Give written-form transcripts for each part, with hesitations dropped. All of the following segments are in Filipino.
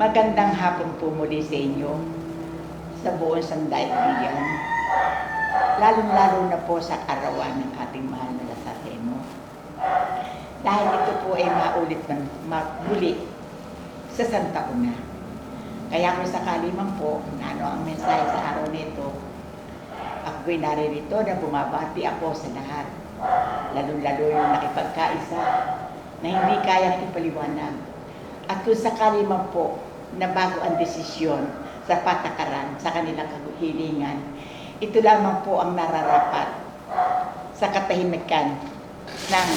Magandang hapon po muli sa inyo sa buong sandaigdigan, lalong-lalo na po sa arawan ng ating mahal na Nazareno. Dahil ito po ay maulit muli sa Santa Una. Kaya kung sakali man po na ano ang mensahe sa araw nito, ako'y naririto na bumabati ako sa lahat, lalong-lalo yung nakipagkaisa na hindi kayang ipaliwanag. At kung sakali man po na bago ang desisyon sa patakaran, sa kanilang kahilingan, ito lamang po ang nararapat sa katahimikan ng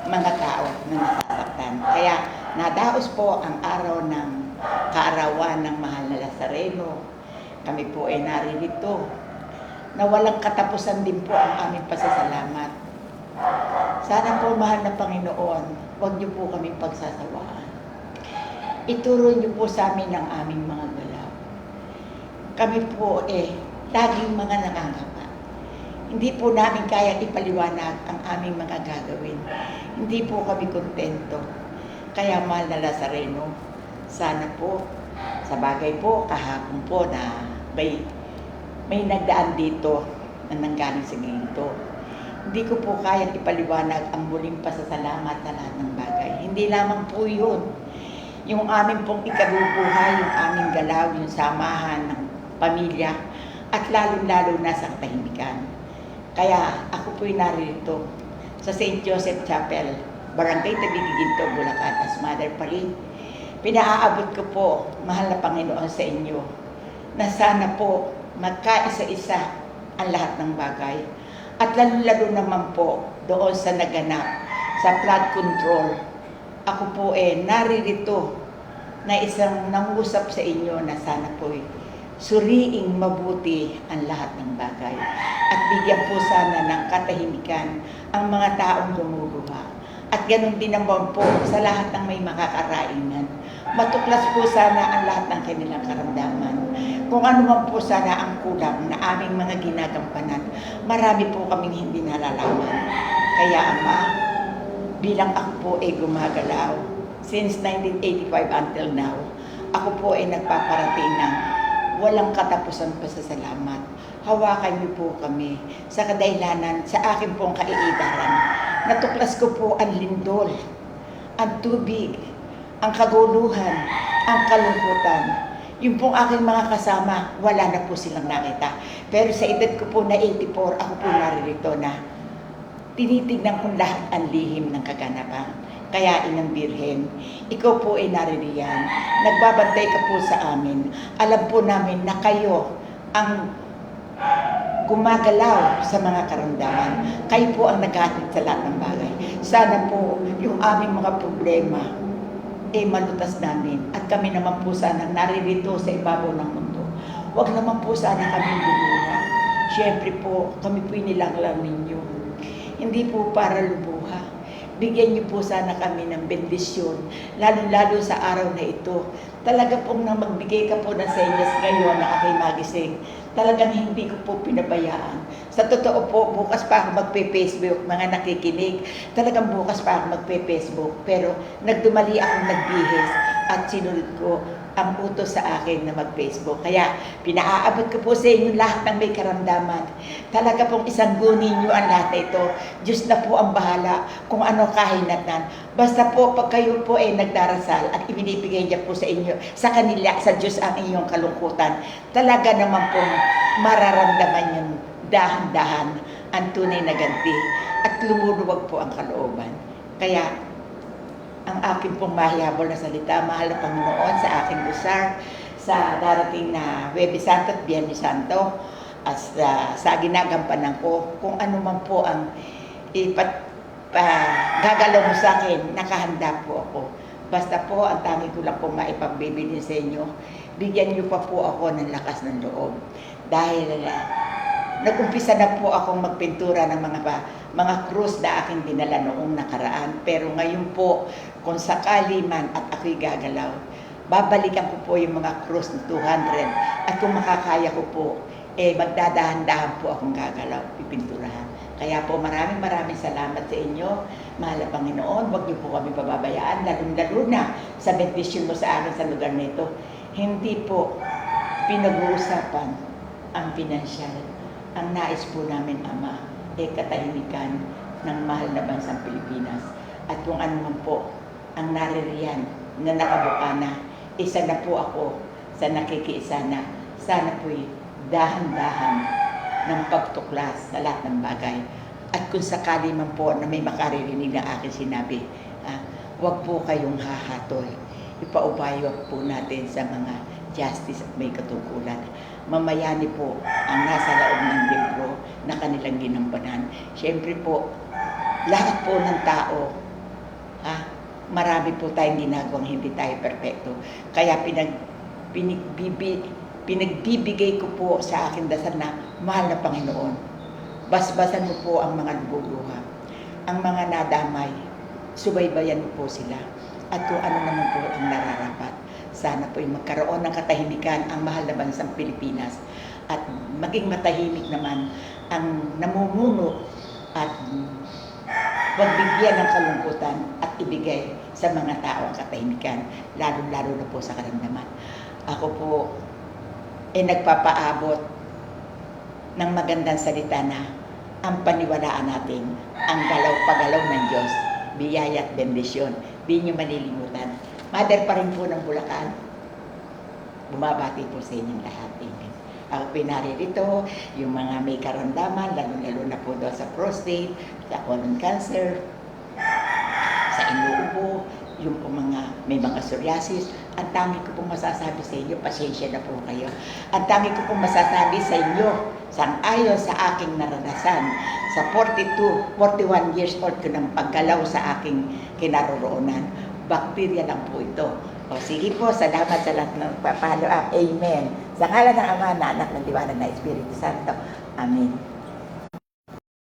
mga tao na nasasaktan. Kaya nadaos po ang araw ng kaarawan ng mahal na Nazareno. Kami po ay naririto na walang katapusan din po ang aming pasasalamat. Sana po, mahal na Panginoon, huwag niyo po kami pagsasawaan. Ituro niyo po sa amin ang aming mga galaw. Kami po laging mga nangangapa. Hindi po namin kaya ipaliwanag ang aming mga gagawin. Hindi po kami kontento. Kaya mahal na Nazareno, sana po, sa bagay po, kahapon po na may nagdaan dito na nanggaling sa ginto. Hindi ko po kayang ipaliwanag ang muling pasasalamat sa lahat ng bagay. Hindi lamang po yun. Yung aming pong ikabubuhay, yung aming galaw, yung samahan ng pamilya, at lalong-lalo na sa katahimikan. Kaya ako po'y naririto sa St. Joseph Chapel, Barangay Tabigiginto, Bulacan, as mother pa rin. Pinaaabot ko po, mahal na Panginoon, sa inyo, na sana po magkaisa-isa ang lahat ng bagay. At lalo-lalo naman po doon sa naganap, sa flood control. Ako po naririto na isang nangusap sa inyo na sana po suriing mabuti ang lahat ng bagay. At bigyan po sana ng katahimikan ang mga taong lumuluha. At ganun din naman po sa lahat ng may makakarainan. Matuklas po sana ang lahat ng kanilang karamdaman. Kung ano man po sana ang kulang na aming mga ginagampanan, marami po kaming hindi nalalaman. Kaya Ama, bilang ako po gumagalaw, since 1985 until now, ako po nagpaparating ng walang katapusan pa sa salamat. Hawakan niyo po kami sa kadahilanan sa akin pong kaiidaran. Natuklas ko po ang lindol, ang tubig, ang kaguluhan, ang kalungkutan. Yung pong aking mga kasama, wala na po silang nakita. Pero sa edad ko po na 84, ako po naririto na tinitignan kong lahat ang lihim ng kaganapan. Kaya Inang Birhen, ikaw po naririyan. Nagbabantay ka po sa amin. Alam po namin na kayo ang gumagalaw sa mga karamdaman. Kayo po ang naghatid sa lahat ng bagay. Sana po yung aming mga problema malutas namin. At kami naman po sana naririto sa ibabaw ng mundo. Huwag naman po sana kami lumuha. Siyempre po, kami po inilanglang ninyo. Hindi po para lubuha. Bigyan niyo po sana kami ng bendisyon, lalo-lalo sa araw na ito. Talaga pong nang magbigay ka po ng senyas ngayon na aking magising, talagang hindi ko po pinabayaan. Sa totoo po, bukas pa ako magpe-Facebook, mga nakikinig. Talagang bukas pa ako magpe-Facebook. Pero nagdumali akong nagbihis at sinunod ko ang utos sa akin na mag-Facebook. Kaya pinaaabot ko po sa inyo lahat ng may karamdaman. Talaga pong isang gunin nyo ang lahat na ito. Diyos na po ang bahala kung ano kahinatnan. Basta po pag kayo po nagdarasal at ibinibigay niya po sa inyo, sa kanila, sa Diyos ang inyong kalungkutan, talaga naman pong mararamdaman yung dahan-dahan ang tunay na ganti at lumuluwag po ang kalooban. Kaya ang aking pong mahihabol na salita, mahal na Panginoon, sa aking lusar, sa darating na Huwebes Santo at Biyernes Santo, at sa ginagampanan ko, kung ano man po ang gagalaw mo sa akin, nakahanda po ako. Basta po, ang tangi ko lang po maipagbibigay sa inyo, bigyan niyo pa po ako ng lakas ng loob. Dahil nag-umpisa na po akong magpintura ng mga krus na aking dinala noong nakaraan. Pero ngayon po, kung sakali man at ako'y gagalaw, babalikan ko po yung mga krus na 200. At kung makakaya ko po, magdadahan-dahan po akong gagalaw, pipinturahan. Kaya po maraming salamat sa inyo, mahal na Panginoon. Huwag niyo po kami pababayaan, lalo na sa sa bendisyon mo sa akin sa lugar nito. Hindi po pinag-uusapan ang pinansyal. Ang nais po namin, Ama, ay katahimikan ng mahal na bansang Pilipinas. At kung ano man po ang naririyan na nakabukana, isa na po ako sa nakikiisa na sana po'y dahan-dahan ng pagtuklas sa lahat ng bagay. At kung sakali man po na may makaririnig na aking sinabi, huwag po kayong hahatol. Ipaubayo po natin sa mga justice at may katungkulan. Mamayani po ang nasa loob ng libro na kanilang ginampanan. Siyempre po, lahat po ng tao, marami po tayong ginagawang hindi tayo perfecto. Kaya pinagbibigay ko po sa aking dasal na mahal na Panginoon. Basbasan mo po ang mga naguluha, ang mga nadamay, subaybayan mo po sila. At kung ano naman po ang nararapat, sana po magkaroon ng katahimikan ang mahal na bansang Pilipinas at maging matahimik naman ang namumuno at huwag bigyan ng kalungkutan at ibigay sa mga tao ang katahimikan, lalo-lalo na po sa karamdaman. Ako po ay nagpapaabot ng magandang salita na ang paniwalaan natin, ang pagalaw ng Diyos, biyaya at bendisyon. Di nyo malilimutan. Mother pa rin po ng Bulacan. Bumabati po sa inyong lahat. Amen. Ako pinaririto, yung mga may karamdaman, lalo-lalo na po doon sa prostate, sa colon cancer, sa inuubo, yung po may mga psoriasis. Ang tangi ko pong masasabi sa inyo, pasensya na po kayo. Ang tangi ko pong masasabi sa inyo, sang-ayon sa aking naranasan, sa 41 years old ko ng paggalaw sa aking kinaroroonan, bakterya lang po ito. O sige po, salamat sa lahat ng follow up. Amen. Sa ngalan ng Ama, na Anak, ng Diwanan na Espiritu Santo. Amen.